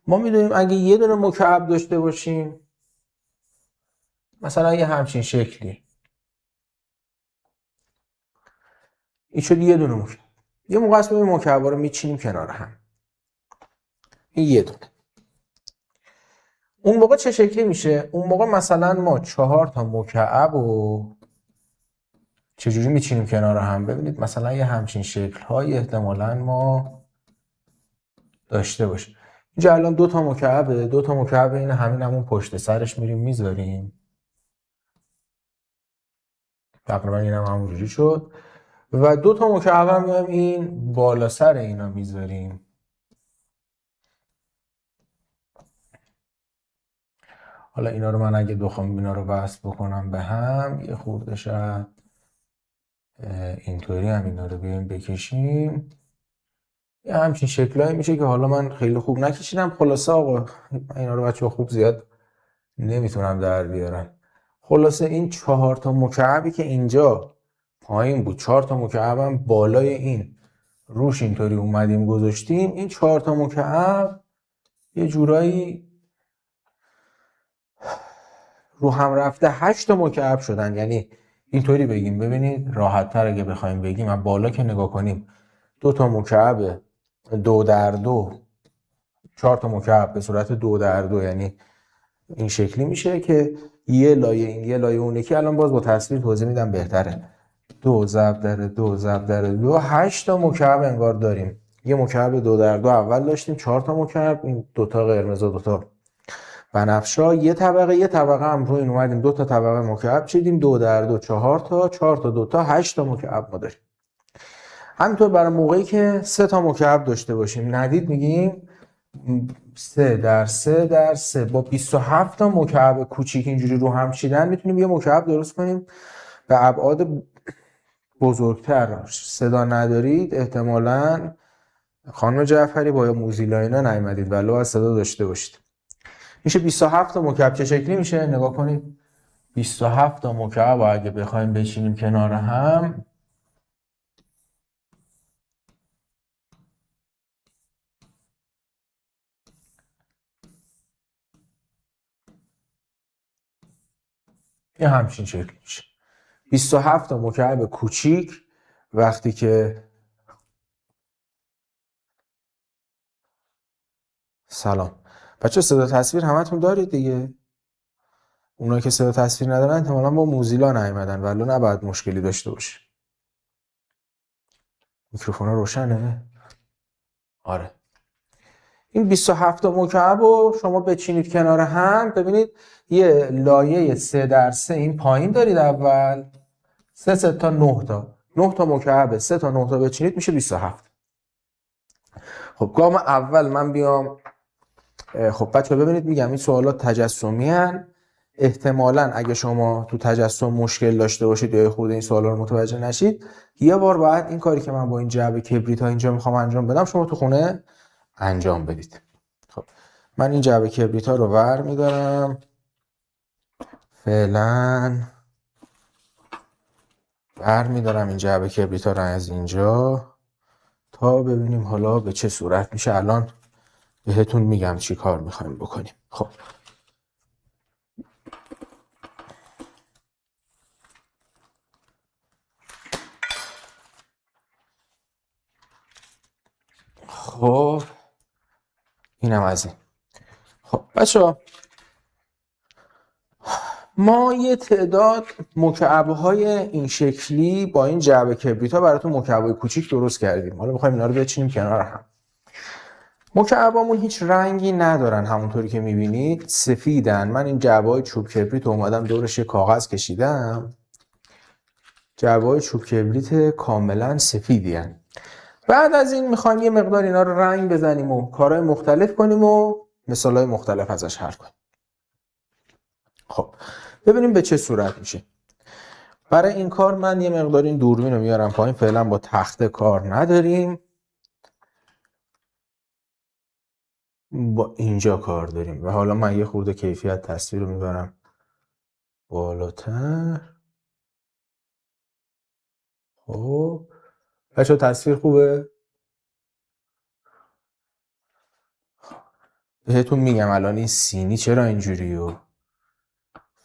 ما میدونیم اگه یه دونه مکعب داشته باشیم، مثلا یه همچین شکلی، این شد یه دونه مکعب. یه موقع اسم این مکعبا رو میچینیم کنار هم، این یه دونه. اون موقع چه شکلی میشه؟ اون موقع مثلا ما 4 تا مکعب و چجوری میچینیم کنار هم؟ ببینید مثلا یه همچین شکل های احتمالاً ما داشته باشیم. اینجا الان 2 تا مکعبه، 2 تا مکعب این همون پشت سرش میریم میذاریم، تقریبا اینم همونجوری شد. و 2 تا مکعب هم میایم این بالا سر اینا میذاریم. حالا اینا رو من اگه بخوام اینا رو وصل بکنم به هم، یه خورده شاید اینطوری هم اینا رو بیایم بکشیم، یه همچین شکلایی میشه که حالا من خیلی خوب نکشیدم. خلاصه آقا اینا رو بچه‌ها خوب زیاد نمیتونم در بیارم. خلاصه این 4 تا مکعبی که اینجا پایین بود، 4 تا مکعب هم بالای این روش اینطوری اومدیم گذاشتیم، این 4 تا مکعب یه جورایی رو هم رفته 8 تا مکعب شدن. یعنی اینطوری بگیم، ببینید راحت تر اگه بخوایم بگیم، از بالا که نگاه کنیم 2 تا مکعب 2 در 2، 4 تا مکعب به صورت 2 در 2، یعنی این شکلی میشه که یه لایه این یه لایه اون یکی. الان باز با تصویر توضیح میدم بهتره. 2 ضرب در 2 ضرب در 2، 8 تا مکعب انگار داریم. یه مکعب 2 در 2 اول داشتیم، 4 تا مکعب، این دوتا قرمز و دوتا بنفشا، یه طبقه هم روی این اومدیم 2 تا طبقه مکعب چیدیم، 2 در 2 4 تا، 4 تا 2 تا 8 تا مکعب ما داریم. همینطور برای موقعی که 3 تا مکعب داشته باشیم ندید میگیم 3 در 3 در 3 با 27 تا مکعب کوچیک اینجوری رو هم چیدن میتونیم یه مکعب درست کنیم به ابعاد بزرگتر. صدا ندارید احتمالاً خانم جعفری با موزیلا اینا نیومدید، ولی باید صدا داشته باشید. میشه 27 تا مکعب. چه شکلی میشه؟ نگاه کنید 27 تا مکعب اگه بخوایم بچینیم کنار هم، یه همچین شکل میشه. 27 تا مکعب کوچیک وقتی که سلام بچه صدا تصویر همتون دارید دیگه؟ اونایی که صدا تصویر ندارن احتمالاً با موزیلا نیومدن، ولی نباید مشکلی داشته باشه. میکروفون روشنه؟ آره. این 27 تا مکعب رو شما بچینید کنار هم، ببینید یه لایه 3 در 3 این پایین دارید اول، 3 تا 9 تا 9 تا مکعب 3 تا 9 تا بچینید میشه 27. خب گام اول من بیام، خب بچه ببینید میگم این سوالات تجسمی هن. احتمالاً اگه شما تو تجسم مشکل داشته باشید یا خود این سوالا رو متوجه نشید، یه بار باید این کاری که من با این جعبه کبریت ها اینجا میخوام انجام بدم شما تو خونه انجام بدید. خب من این جعبه کبریت ها رو ور میدارم، فعلا ور میدارم این جعبه کبریت ها رو از اینجا تا ببینیم حالا به چه صورت میشه. الان بهتون میگم چی کار میخوایم بکنیم. خب خب اینم از این. خب بچه‌ها ما یه تعداد مکعب‌های این شکلی با این جعبه کبریت ها براتون مکعب‌های کوچیک درست کردیم. حالا می‌خوایم اینا رو بچینیم کنار هم. مکعبامون هیچ رنگی ندارن، همونطوری که می‌بینید سفیدن. من این جعبه‌های چوب کبریت رو اومدم دورش کاغذ کشیدم. جعبه‌های چوب کبریت کاملا سفیدی هن. بعد از این می‌خوایم یه مقدار اینا رو رنگ بزنیم و کارهای مختلف کنیم و مثالای مختلف ازش حل کنیم. خب ببینیم به چه صورت میشه. برای این کار من یه مقدار این دوربین رو میارم پایین، فعلا با تخته کار نداریم، با اینجا کار داریم. و حالا من یه خورده کیفیت تصویر رو میبرم بالاتر. خب بچه تصویر خوبه؟ بهتون میگم الان این سینی چرا اینجوری و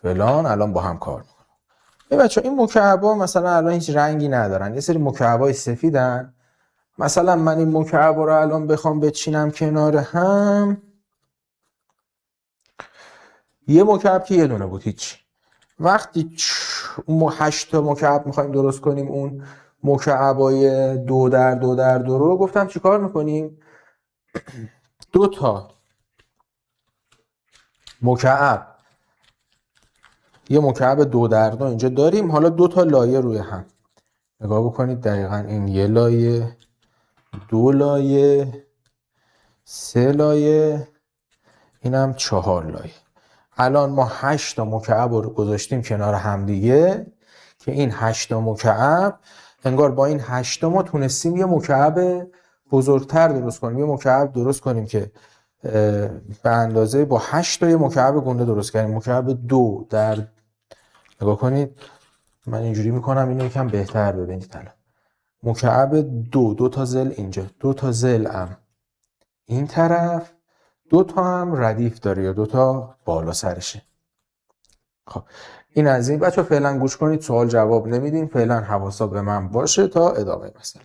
فلان الان با هم کار میکنم. این بچه این مکعب‌ها مثلا الان هیچ رنگی ندارن، یه سری مکعب‌های سفیدن. مثلا من این مکعب‌ها رو الان بخوام بچینم کنار هم، یه مکعب که یه دونه بود هیچ. وقتی اون 8 تا مکعب میخوایم درست کنیم، اون مکعبای 2x2x2 رو گفتم چیکار میکنیم؟ 2 تا مکعب، یه مکعب 2x2 اینجا داریم، حالا 2 تا لایه روی هم. نگاه بکنید دقیقاً این یه لایه، 2 لایه، 3 لایه، اینم 4 لایه. الان ما 8 تا مکعب رو گذاشتیم کنار هم دیگه که این 8 تا مکعب انگار با این 8 تا ما تونستیم یه مکعب بزرگتر درست کنیم، یه مکعب درست کنیم که به اندازه با 8 تا یه مکعب گنده درست کردیم. مکعب 2 در، نگاه کنید من اینجوری میکنم اینو یکم بهتر ببینید. الان مکعب 2 تا زل اینجا، 2 تا زل هم این طرف، 2 تا هم ردیف داره یا 2 تا بالا سرشه. خب این از این. بچه فعلا گوش کنید، سوال جواب نمیدیم، فعلا حواسا به من باشه تا ادامه مثلا.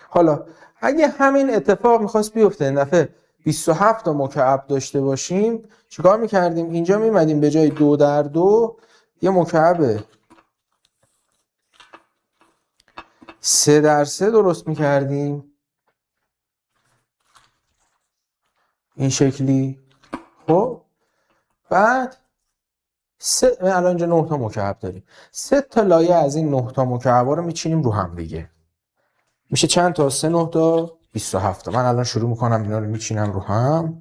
حالا اگه همین اتفاق میخواست بیفته این دفعه 27 تا مکعب داشته باشیم، چیکار میکردیم؟ اینجا میمدیم به جای 2x2 یه مکعب 3x3 درست میکردیم این شکلی. خب بعد الان اینجا 9 تا مکعب داریم، 3 تا لایه از این 9 تا مکعب رو میچینیم رو هم دیگه. میشه چند تا؟ 3 9 تا 27 تا. من الان شروع میکنم اینا رو میچینم رو هم.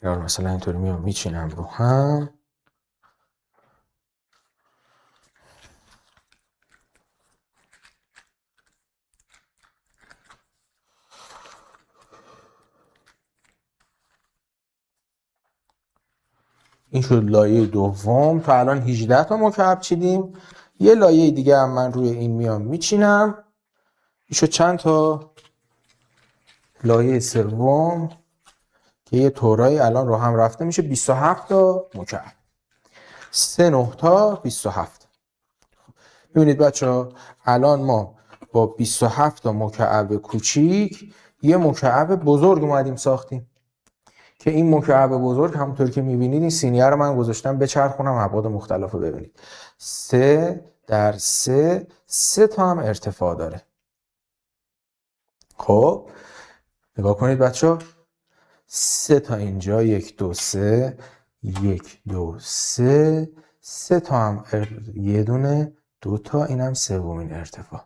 اینا رو مثلا اینطوری میام میچینم رو هم. این شد لایه دوم. تا الان 18 تا مکعب چیدیم. یه لایه دیگه هم من روی این میام میچینم. این شد چند تا؟ لایه سوم که یه طورایی الان رو هم رفته میشه 27 تا مکعب. 3 9 تا 27. ببینید بچه الان ما با 27 تا مکعب کوچیک یه مکعب بزرگ اومدیم ساختیم که این مکعب بزرگ همونطور که میبینید این سینیه رو من گذاشتم بچرخونم ابعاد مختلف رو ببینید. 3 در 3 3 تا هم ارتفاع داره. خب نگاه کنید بچه 3 تا اینجا 1 2 3 1 2 3 3 تا هم یه دونه 2 تا، اینم سومین ارتفاع.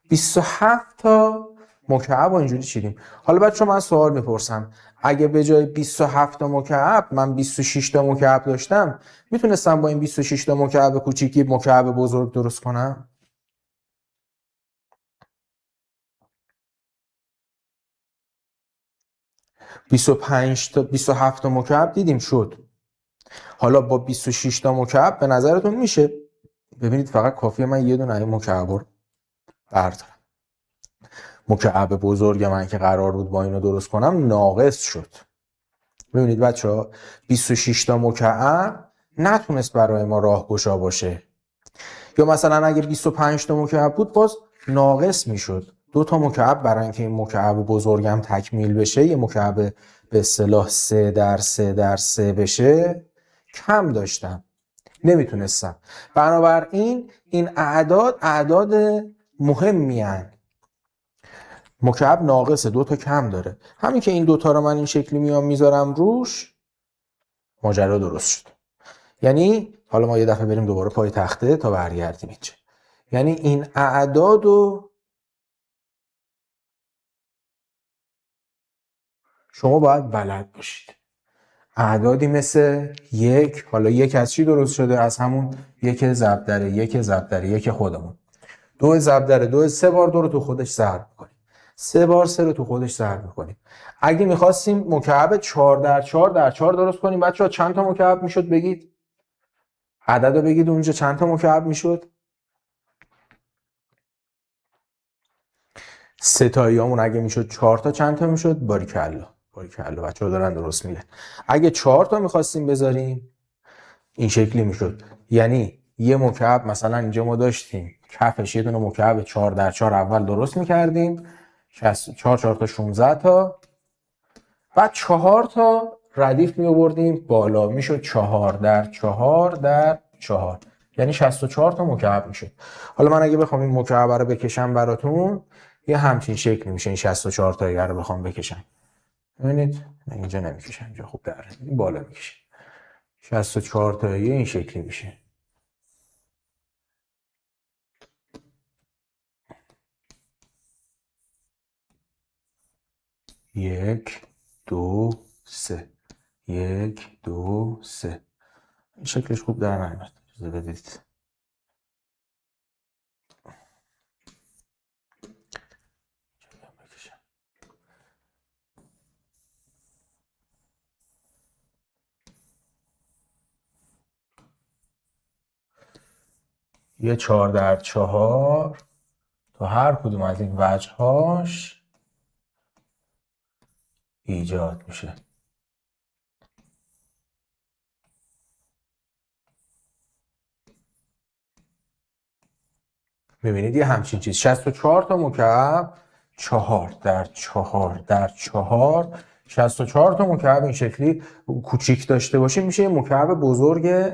27 تا مکعب اینجوری چیدیم. حالا بچه من سوال میپرسم، اگه به جای 27 تا مکعب من 26 تا مکعب داشتم، میتونستم با این 26 تا مکعب کوچیکی مکعب بزرگ درست کنم؟ – 25 تا 27 تا مکعب دیدیم شد. حالا با 26 تا مکعب به نظرتون میشه؟ ببینید فقط کافیه من یه دونه این مکعب رو بردارم. مکعب بزرگ من که قرار بود با اینو درست کنم ناقص شد. ببینید بچه ها 26 تا مکعب نتونست برای ما راهگشا باشه. یا مثلا اگه 25 تا مکعب بود باز ناقص میشد. 2 تا مکعب برای اینکه این مکعب بزرگم تکمیل بشه، یه مکعب به اصطلاح 3 در 3 در 3 بشه، کم داشتم، نمیتونستم. بنابراین این اعداد مهمی هستند. مکعب ناقصه، 2 تا کم داره. همین که این 2 تا رو من این شکلی میام میذارم روش، ماجرا درست شد. یعنی حالا ما یه دفعه بریم دوباره پای تخته تا برگردیم اینجا. یعنی این اعداد رو شما باید بلد باشید. اعدادی مثل 1، حالا 1 از چی درست شده؟ از همون 1 ضرب در 1 ضرب در 1 خودمون. 2 ضرب در 2 3 بار 2 رو تو خودش ضرب می‌کنیم. 3 بار 3 رو تو خودش ضرب می‌کنیم. اگه می‌خواستیم مکعب 4 در 4 در 4 درست کنیم، بچه‌ها چند تا مکعب میشد بگید؟ عدد رو بگید اونجا چند تا مکعب میشد؟ ستاییامون اگه میشد 4 تا چند تا میشد؟ باریکلا. باریکلا، بچه‌ها دارن درست میگن. اگه 4 تا میخواستیم بذاریم این شکلی میشد. یعنی یه مکعب مثلا اینجا ما داشتیم کفش یه دونه مکعب 4 در 4 اول درست میکردیم، 4 4 تا 16 تا، بعد 4 تا ردیف می آوردیم بالا، میشد 4 در 4 در 4، یعنی 64 تا مکعب میشد. حالا من اگه بخوام این مکعب رو بکشم براتون یه همچین شکلی میشه. این 64 تا رو بخوام بکشم، ببینید من اینجا نمیکشم، اینجا خوب در این بالا میکشه. 64 تا این شکلی میشه. یک دو سه، یک دو سه. این شکلش خوب در نمیاد، اجازه بدید. یه 4 در 4 تا هر کدوم از این وجهاش ایجاد میشه. میبینید یه همچین چیز 64 تا مکعب 4 در 4 در 4، 64 تا مکعب این شکلی کوچیک داشته باشیم میشه یه مکعب بزرگ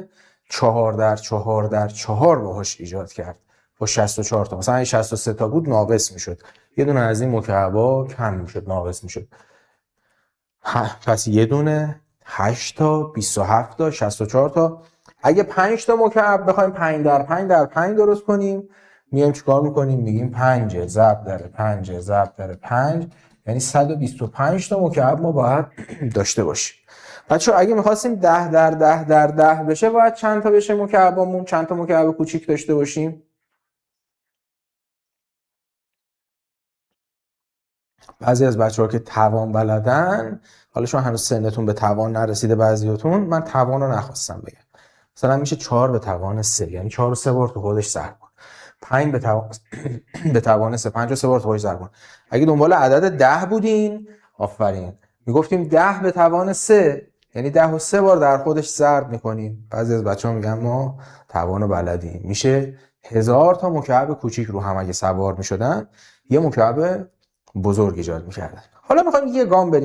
4 در 4 در 4 باهاش ایجاد کرد با 64 تا. مثلا 63 تا بود ناقص میشد، یه دونه از این مکعبا کم میشد، ناقص میشد. پس یه دونه 8 تا 27 تا 64 تا. اگه 5 تا مکعب بخوایم 5 در 5 در 5 درست کنیم میایم چیکار میکنیم؟ میگیم 5 ضرب در 5 ضرب در 5، یعنی 125 تا مکعب ما باید داشته باشیم. بچه‌ها اگه می‌خواستیم 10 در 10 در 10 بشه باید چند تا بشه مکعبمون؟ چند تا مکعب کوچیک داشته باشیم؟ بعضی از بچه‌ها که توان بلدن، حالا شما هنوز سنتون به توان نرسیده بعضیاتون، من توان رو نخواستم بگم. مثلا میشه 4 به توان 3، یعنی 4 رو 3 بار تو خودش ضرب کن. 5 به توان به توان 3، 5 رو 3 بار تو خودش ضرب کن. اگه دنبال عدد 10 بودین، آفرین، میگفتیم 10 به توان 3، یعنی 10 رو 3 بار در خودش ضرب میکنیم. بعضی از بچه‌ها میگن ما توان رو بلدیم. میشه 1000 تا مکعب کوچیک رو هم اگه سوار میشدن یه مکعب بزرگ ایجاد میکردن. حالا میخوایم یه گام بریم